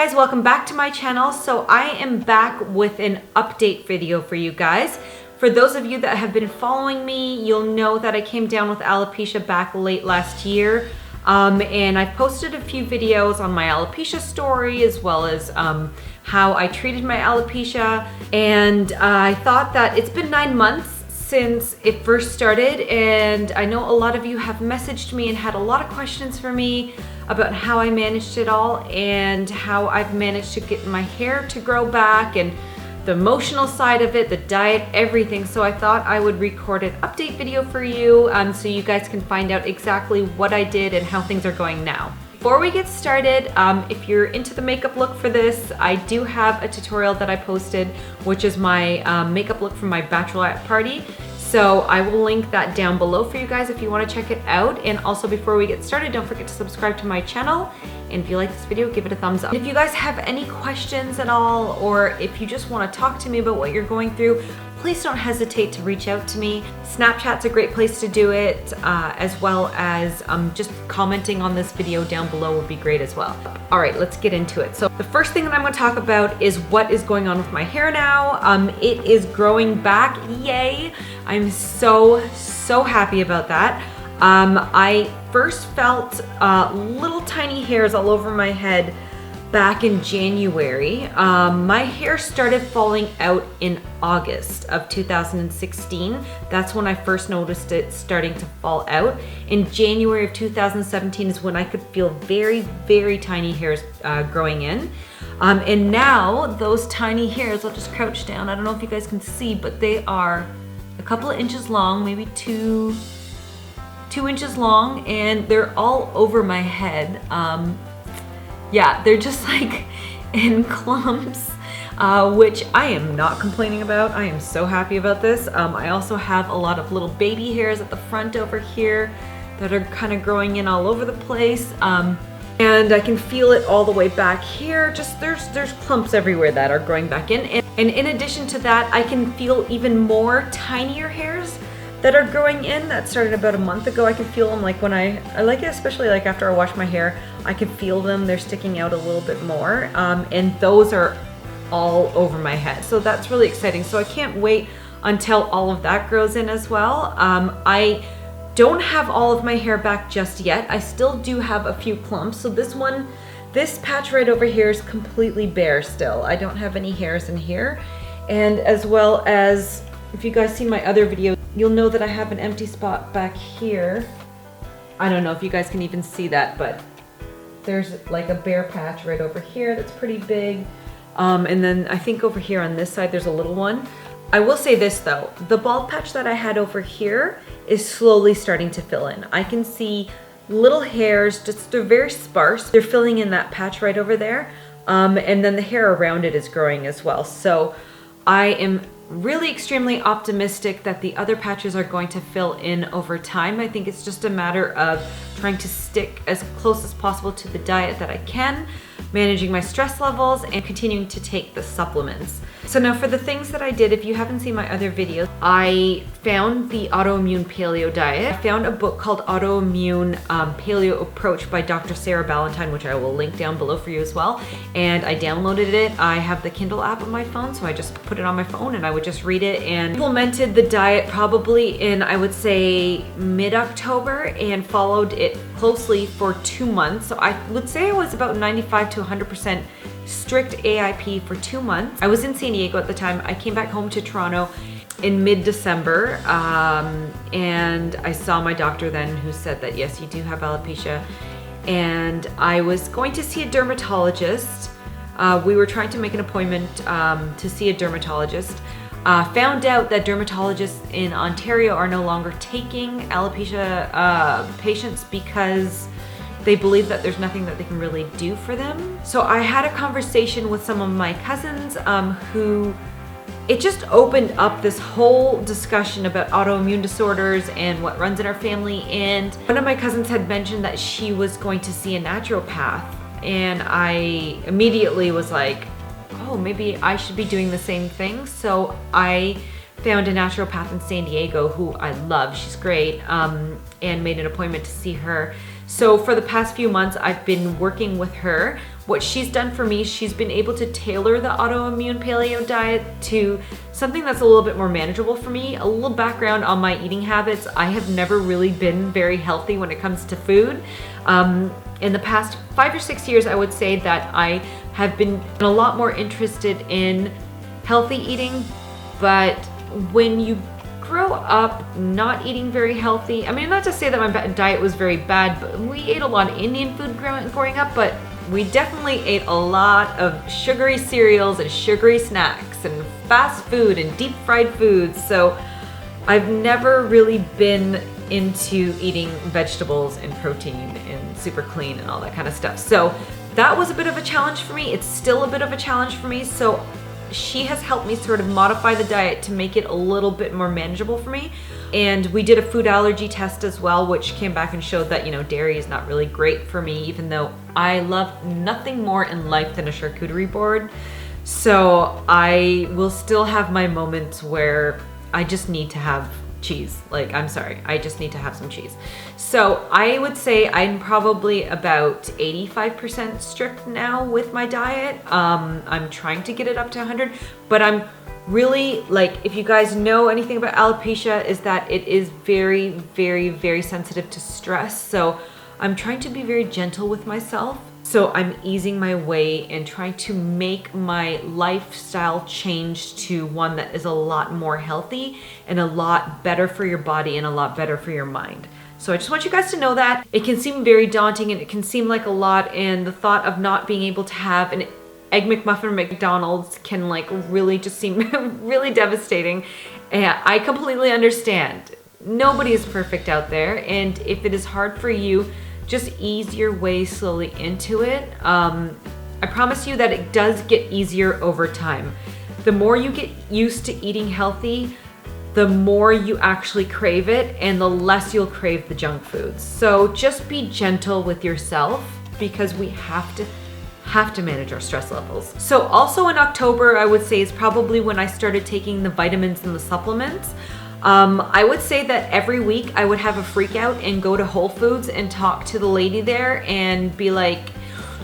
guys, welcome back to my channel. So I am back with an update video for you guys. For those of you that have been following me, you'll know that I came down with alopecia back late last year. And I posted a few videos on my alopecia story as well as how I treated my alopecia. And I thought that it's been 9 months since it first started, and I know a lot of you have messaged me and had a lot of questions for me about how I managed it all and how I've managed to get my hair to grow back and the emotional side of it, the diet, everything. So I thought I would record an update video for you so you guys can find out exactly what I did and how things are going now. Before we get started, if you're into the makeup look for this, I do have a tutorial that I posted, which is my makeup look from my bachelorette party. So I will link that down below for you guys if you want to check it out. And also before we get started, don't forget to subscribe to my channel. And if you like this video, give it a thumbs up. If you guys have any questions at all, or if you just want to talk to me about what you're going through, please don't hesitate to reach out to me. Snapchat's a great place to do it, as well as just commenting on this video down below would be great as well. All right, let's get into it. So the first thing that I'm going to talk about is what is going on with my hair now. It is growing back, yay. I'm so happy about that. I first felt little tiny hairs all over my head back in January. My hair started falling out in August of 2016. That's when I first noticed it starting to fall out. In January of 2017 is when I could feel very tiny hairs growing in. And now those tiny hairs, I'll just crouch down. I don't know if you guys can see, but they are a couple of inches long, maybe two inches long, and they're all over my head. Yeah, they're just like in clumps, which I am not complaining about. I am so happy about this. I also have a lot of little baby hairs at the front over here that are kind of growing in all over the place. And I can feel it all the way back here. Just there's clumps everywhere that are growing back in. And in addition to that, I can feel even more tinier hairs that are growing in. That started about a month ago. I can feel them like when I like it, especially like after I wash my hair, I can feel them. They're sticking out a little bit more. And those are all over my head. So that's really exciting. So I can't wait until all of that grows in as well. I don't have all of my hair back just yet. I still do have a few clumps. So this patch right over here is completely bare still. I don't have any hairs in here. And as well as, if you guys see my other video, you'll know that I have an empty spot back here. I don't know if you guys can even see that, but there's like a bare patch right over here that's pretty big. And then I think over here on this side, there's a little one. I will say this though, the bald patch that I had over here is slowly starting to fill in. I can see little hairs, just they're very sparse. They're filling in that patch right over there. And then the hair around it is growing as well. So I am really extremely optimistic that the other patches are going to fill in over time. I think it's just a matter of trying to stick as close as possible to the diet that I can, managing my stress levels, and continuing to take the supplements. So now for the things that I did, if you haven't seen my other videos, I found the Autoimmune Paleo diet. I found a book called Autoimmune Paleo Approach by Dr. Sarah Ballantyne, which I will link down below for you as well. And I downloaded it. I have the Kindle app on my phone, so I just put it on my phone and I would just read it, and implemented the diet probably in, I would say, mid-October, and followed it closely for 2 months. So I would say I was about 95 to 100% strict AIP for 2 months. I was in San Diego at the time. I came back home to Toronto in mid-December, and I saw my doctor then, who said that yes, you do have alopecia, and I was going to see a dermatologist. We were trying to make an appointment to see a dermatologist. Found out that dermatologists in Ontario are no longer taking alopecia patients because they believe that there's nothing that they can really do for them. So I had a conversation with some of my cousins who, it just opened up this whole discussion about autoimmune disorders and what runs in our family. And one of my cousins had mentioned that she was going to see a naturopath. And I immediately was like, oh, maybe I should be doing the same thing. So I found a naturopath in San Diego who I love. She's great, and made an appointment to see her. So for the past few months, I've been working with her what she's done for me, she's been able to tailor the autoimmune paleo diet to something that's a little bit more manageable for me. A little background on my eating habits. I have never really been very healthy when it comes to food. In the past 5 or 6 years, I would say that I have been a lot more interested in healthy eating, but when you grow up not eating very healthy, I mean, not to say that my diet was very bad, but we ate a lot of Indian food growing up, but we definitely ate a lot of sugary cereals and sugary snacks and fast food and deep fried foods. So I've never really been into eating vegetables and protein and super clean and all that kind of stuff. So that was a bit of a challenge for me. It's still a bit of a challenge for me. So she has helped me sort of modify the diet to make it a little bit more manageable for me. And we did a food allergy test as well, which came back and showed that, you know, dairy is not really great for me, even though I love nothing more in life than a charcuterie board. So I will still have my moments where I just need to have cheese. Like, I'm sorry, I just need to have some cheese. So I would say I'm probably about 85% strict now with my diet. I'm trying to get it up to 100, but I'm really, like, if you guys know anything about alopecia, is that it is very, very, very sensitive to stress. So I'm trying to be very gentle with myself. So I'm easing my way and trying to make my lifestyle change to one that is a lot more healthy and a lot better for your body and a lot better for your mind. So I just want you guys to know that. It can seem very daunting and it can seem like a lot, and the thought of not being able to have an Egg McMuffin from McDonald's can like really just seem really devastating. And I completely understand. Nobody is perfect out there, and if it is hard for you, just ease your way slowly into it. I promise you that it does get easier over time. The more you get used to eating healthy, the more you actually crave it and the less you'll crave the junk foods. So just be gentle with yourself, because we have to manage our stress levels. So also in October, I would say, is probably when I started taking the vitamins and the supplements. I would say that every week I would have a freak out and go to Whole Foods and talk to the lady there and be like,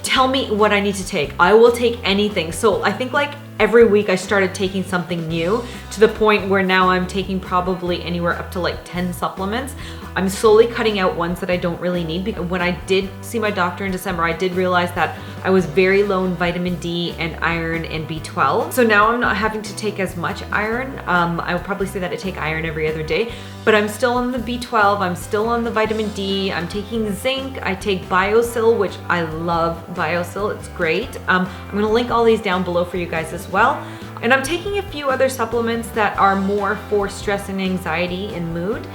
tell me what I need to take. I will take anything. So I think like every week I started taking something new, to the point where now I'm taking probably anywhere up to like 10 supplements. I'm slowly cutting out ones that I don't really need, because when I did see my doctor in December, I did realize that I was very low in vitamin D and iron and B12. So now I'm not having to take as much iron. I would probably say that I take iron every other day, but I'm still on the B12, I'm still on the vitamin D, I'm taking zinc, I take BioSil, which I love BioSil, it's great. I'm gonna link all these down below for you guys as well. And I'm taking a few other supplements that are more for stress and anxiety and mood,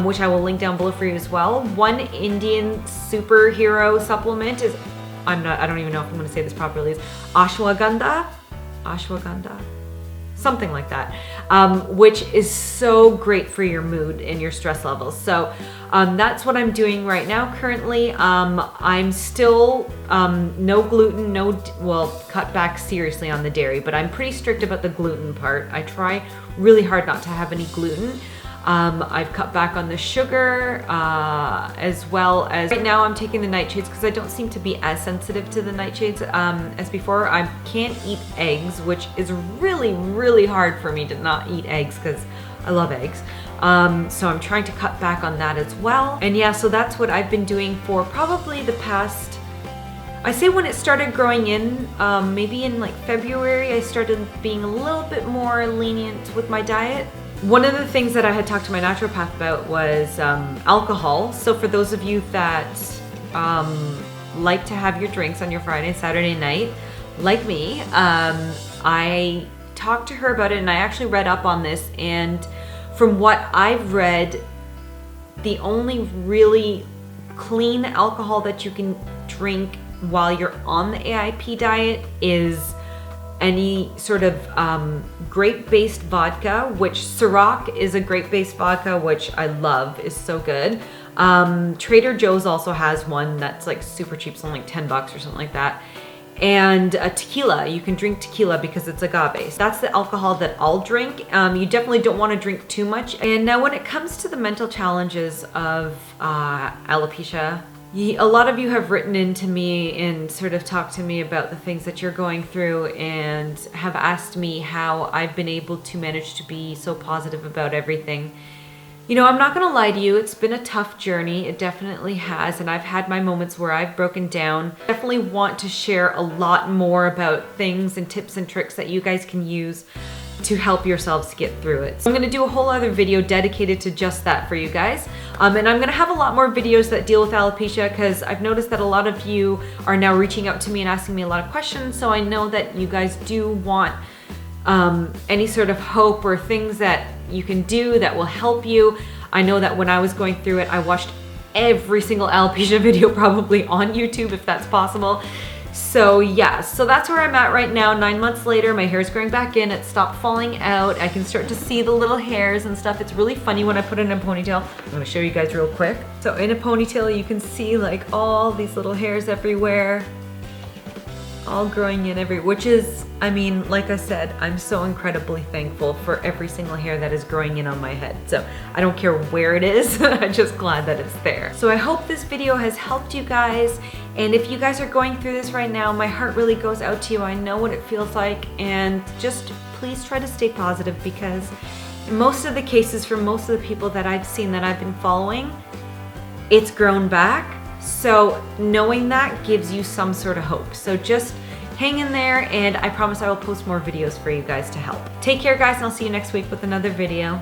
which I will link down below for you as well. One Indian superhero supplement is, I don't even know if I'm gonna say this properly, is Ashwagandha, something like that, which is so great for your mood and your stress levels. So that's what I'm doing right now currently. I'm still no gluten, cut back seriously on the dairy, but I'm pretty strict about the gluten part. I try really hard not to have any gluten. I've cut back on the sugar, as well as right now I'm taking the nightshades because I don't seem to be as sensitive to the nightshades as before. I can't eat eggs, which is really, really hard for me to not eat eggs because I love eggs. So I'm trying to cut back on that as well. And yeah, so that's what I've been doing for probably the past, I say when it started growing in, maybe in like February, I started being a little bit more lenient with my diet. One of the things that I had talked to my naturopath about was alcohol. So for those of you that like to have your drinks on your Friday, Saturday night, like me, I talked to her about it, and I actually read up on this, and from what I've read, the only really clean alcohol that you can drink while you're on the AIP diet is any sort of grape-based vodka, which Ciroc is a grape-based vodka, which I love, is so good. Trader Joe's also has one that's like super cheap, something like 10 bucks or something like that. And tequila, you can drink tequila because it's agave. That's the alcohol that I'll drink. You definitely don't want to drink too much. And now when it comes to the mental challenges of alopecia, A lot of you have written into me and sort of talked to me about the things that you're going through and have asked me how I've been able to manage to be so positive about everything. You know, I'm not gonna lie to you, it's been a tough journey. It definitely has, and I've had my moments where I've broken down. Definitely want to share a lot more about things and tips and tricks that you guys can use to help yourselves get through it. So I'm gonna do a whole other video dedicated to just that for you guys. And I'm gonna have a lot more videos that deal with alopecia because I've noticed that a lot of you are now reaching out to me and asking me a lot of questions. So I know that you guys do want any sort of hope or things that you can do that will help you. I know that when I was going through it, I watched every single alopecia video probably on YouTube if that's possible. So yeah, so that's where I'm at right now. 9 months later, my hair's growing back in. It stopped falling out. I can start to see the little hairs and stuff. It's really funny when I put it in a ponytail. I'm gonna show you guys real quick. So in a ponytail, you can see like all these little hairs everywhere, all growing in which is, I mean, like I said, I'm so incredibly thankful for every single hair that is growing in on my head. So I don't care where it is, I'm just glad that it's there. So I hope this video has helped you guys. And if you guys are going through this right now, my heart really goes out to you. I know what it feels like, and just please try to stay positive because in most of the cases for most of the people that I've seen that I've been following, it's grown back. So knowing that gives you some sort of hope. So just hang in there, and I promise I will post more videos for you guys to help. Take care, guys, and I'll see you next week with another video.